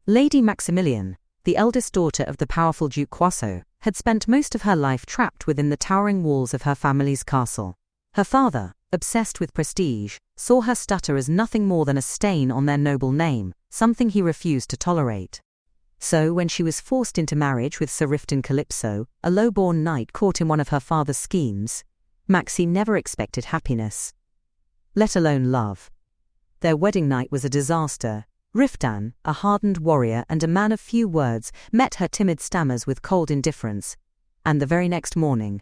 Lady Maximilian, the eldest daughter of the powerful Duke Quasso, had spent most of her life trapped within the towering walls of her family's castle. Her father, obsessed with prestige, saw her stutter as nothing more than a stain on their noble name, something he refused to tolerate. So when she was forced into marriage with Sir Riftan Calypso, a low-born knight caught in one of her father's schemes, Maxi never expected happiness, let alone love. Their wedding night was a disaster. Riftan, a hardened warrior and a man of few words, met her timid stammers with cold indifference, and the very next morning,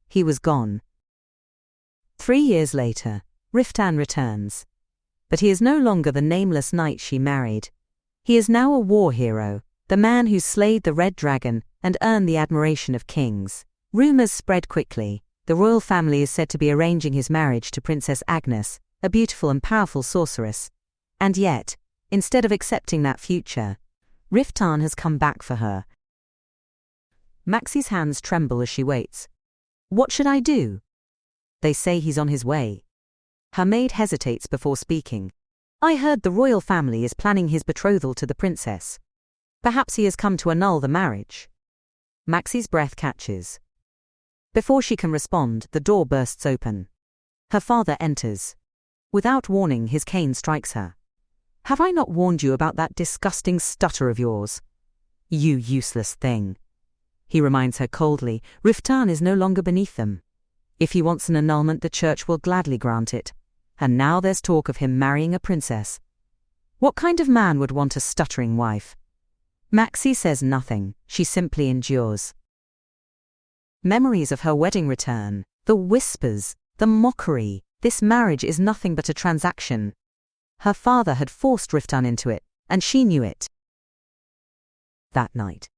he was gone. 3 years later, Riftan returns. But he is no longer the nameless knight she married. He is now a war hero, the man who slayed the Red Dragon and earned the admiration of kings. Rumors spread quickly. The royal family is said to be arranging his marriage to Princess Agnes, a beautiful and powerful sorceress. And yet, instead of accepting that future, Riftan has come back for her. Maxi's hands tremble as she waits. What should I do? They say he's on his way. Her maid hesitates before speaking. I heard the royal family is planning his betrothal to the princess. Perhaps he has come to annul the marriage. Maxi's breath catches. Before she can respond, the door bursts open. Her father enters. Without warning, his cane strikes her. Have I not warned you about that disgusting stutter of yours? You useless thing. He reminds her coldly, Riftan is no longer beneath them. If he wants an annulment, the church will gladly grant it. And now there's talk of him marrying a princess. What kind of man would want a stuttering wife? Maxi says nothing, she simply endures. Memories of her wedding return, the whispers, the mockery. This marriage is nothing but a transaction. Her father had forced Riftan into it, and she knew it. That night,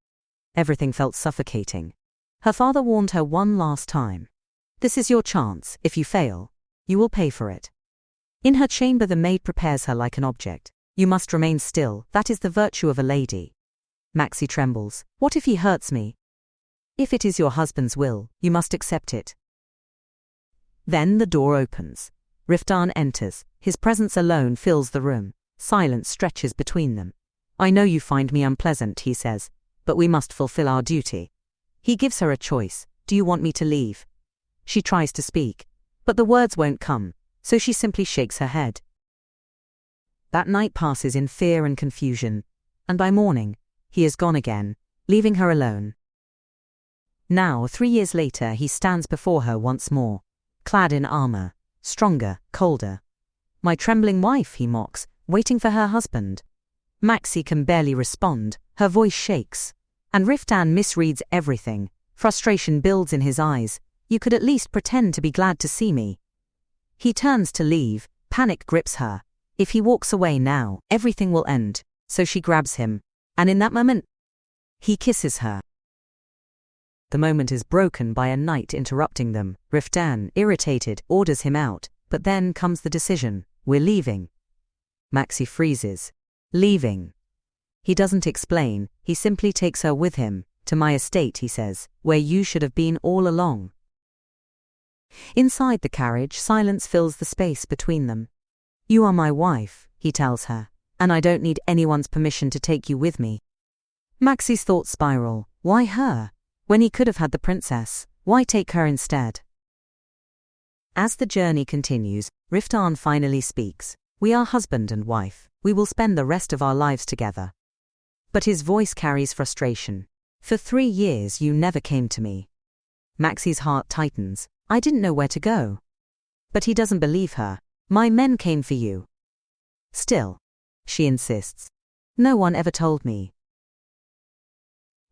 everything felt suffocating. Her father warned her one last time. This is your chance. If you fail, you will pay for it. In her chamber, the maid prepares her like an object. You must remain still. That is the virtue of a lady. Maxi trembles. What if he hurts me? If it is your husband's will, you must accept it. Then the door opens. Riftan enters. His presence alone fills the room. Silence stretches between them. I know you find me unpleasant, he says, but we must fulfill our duty. He gives her a choice. Do you want me to leave? She tries to speak, but the words won't come, so she simply shakes her head. That night passes in fear and confusion, and by morning, he is gone again, leaving her alone. Now, 3 years later, he stands before her once more, clad in armor, stronger, colder. My trembling wife, he mocks, waiting for her husband. Maxi can barely respond, her voice shakes. And Riftan misreads everything. Frustration builds in his eyes. You could at least pretend to be glad to see me. He turns to leave, panic grips her. If he walks away now, everything will end, so she grabs him. And in that moment, he kisses her. The moment is broken by a knight interrupting them. Riftan, irritated, orders him out, but then comes the decision. We're leaving. Maxi freezes. Leaving. He doesn't explain, he simply takes her with him, to my estate, he says, where you should have been all along. Inside the carriage, silence fills the space between them. You are my wife, he tells her, and I don't need anyone's permission to take you with me. Maxi's thoughts spiral. Why her? When he could have had the princess, why take her instead? As the journey continues, Riftan finally speaks. We are husband and wife. We will spend the rest of our lives together. But his voice carries frustration. For 3 years you never came to me. Maxi's heart tightens. I didn't know where to go. But he doesn't believe her. My men came for you. Still, she insists. No one ever told me.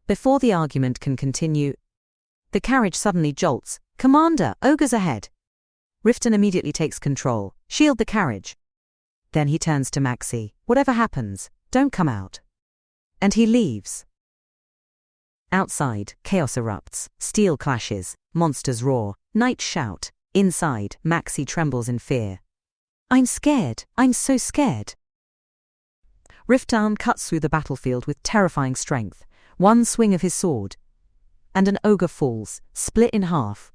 Before the argument can continue, the carriage suddenly jolts. Commander, ogres ahead. Riftan immediately takes control. Shield the carriage. Then he turns to Maxi. Whatever happens, don't come out. And he leaves. Outside, chaos erupts. Steel clashes. Monsters roar. Knights shout. Inside, Maxi trembles in fear. I'm scared. I'm so scared. Riftan cuts through the battlefield with terrifying strength. One swing of his sword, and an ogre falls, split in half.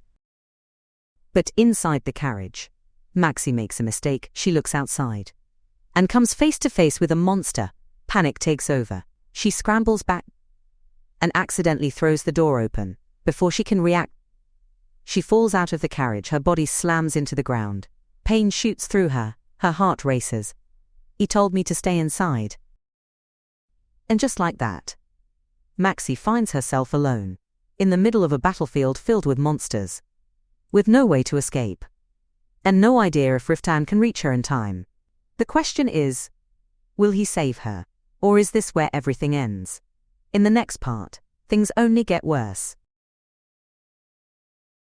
But inside the carriage, Maxi makes a mistake. She looks outside, and comes face to face with a monster, Panic takes over. She scrambles back and accidentally throws the door open. Before she can react, she falls out of the carriage. Her body slams into the ground. Pain shoots through her. Her heart races. He told me to stay inside. And just like that, Maxi finds herself alone, in the middle of a battlefield filled with monsters, with no way to escape, and no idea if Riftan can reach her in time. The question is, will he save her, or is this where everything ends? In the next part, things only get worse.